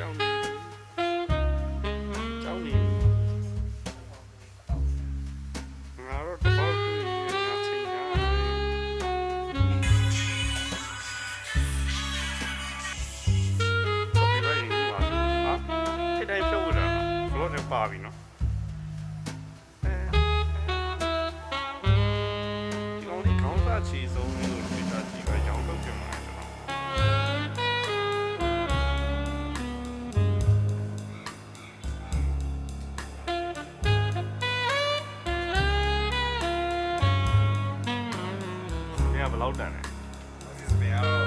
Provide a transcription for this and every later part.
ကြောင်းကြောင်းနေငါတို့တော့တူရငါချင်းညာကိုပြလိုက်ရင်ဒီမှာဟာထိတိုင်းဖြုတ်လာတော့လည်းပါပြီနော်ဒီကောင်လေးခေါင်းစားချီဆုံးလို့ဒီတာကြီးကရောင်းတော့ပြန်มาကျွန်တော်ဘယ်လောက်တန်လဲဒီစပယ်ကတော့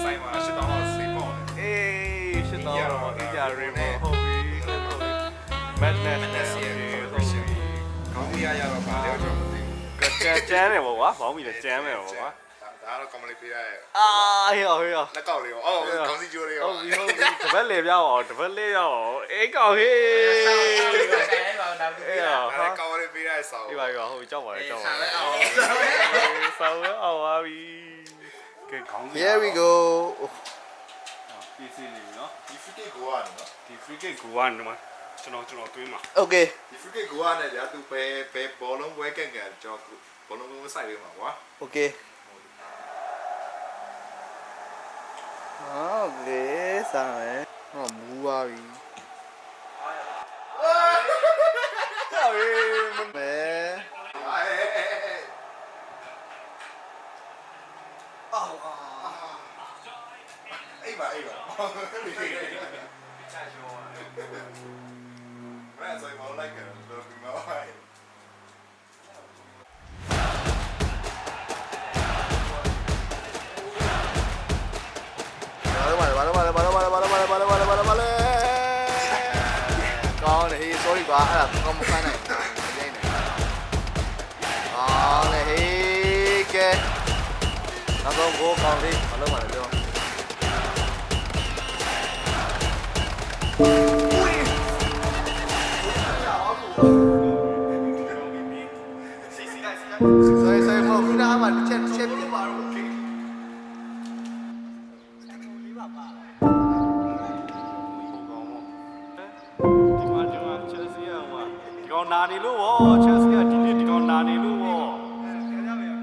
ဆိုင်မှာရှစ်တောင်းတော့စေးပေါ့အေးရှစ်တောင်းတော့အကြရင်းပေါ့ဟုတ်ပြီမက်နက်စီကောင်းကြီးရတော့ပါလေကျွန်တော်မသိဘူးကျန်းတယ်ပေါ့ကွာဘောင်းမီလည်းကျန်းမယ်ပေါ့ကွာဒါကတော့ comedy ပေးရရဲ့အာဟေးဟေးလက်ကောက်လေးရောအော်ကောင်းစီကျိုးလေးရောဟုတ်ပြီဟုတ်ပြီတပတ်လေပြအောင်တပတ်လေးရအောင်အေးကောက်ဟေးဆိုင်လိုက်ပါတော့ဒါပြီးပြရဟာကောက်လေးပေးရဆောင်းအေးပါဟုတ်ပြီကြောက်ပါလေကြောက်ပါလေဆောင်းအောင်ပါပြီကဲခေါင်း Here we go ပြည်စီနေပြီနော်ဒီ free kick ကိုရနော်ဒီ free kick ကိုရနော်ကျွန်တော်တွေးမှာ Okay ဒီ free kick ကိုရနဲ့ကြာသူပဲဘောလုံးဝဲကန်ကန်ကျွန်တော်ဘောလုံးကိုစိုက်ပေးမှာကွာ Okay ဟုတ်လေစားမယ်ဟောမူပါပြီဟာဝေးမဲအေးပါချာချိုးဘယ်ဆိုရင်မလိုက်ကြတော့ဒီမှာဘာလဲကောင်းတယ်ဟေး sorry ပါအဲ့ဒါကောင်းမခိုင်းနိုင်ဘူးမရိုင်းနိုင်အောင်လေဟေးကဲနောက်တော့ကိုကောင်းလေးမလုပ်ပါနဲ့ပြောsorry မဟုတ်ဘူးနားမှာတစ်ချက်ပြပါတော့ okay နာနေလို့ဗောချက်စီကဒီနေ့ဒီကောင်နာနေလို့ဗော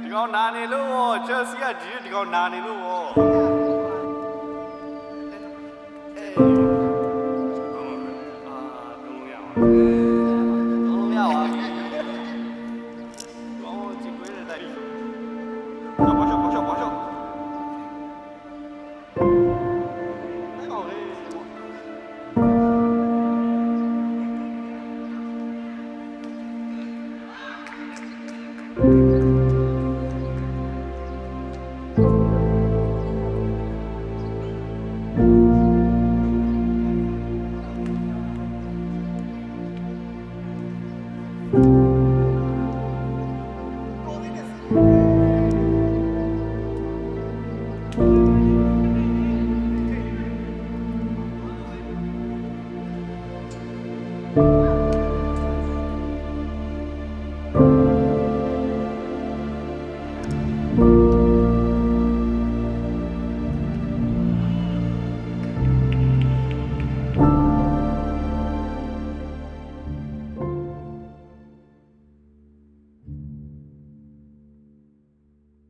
ဒီကောင်နာနေလို့ဗောချက်စီကဒီနေ့ဒီကောင်နာနေလို့ဗောThank you.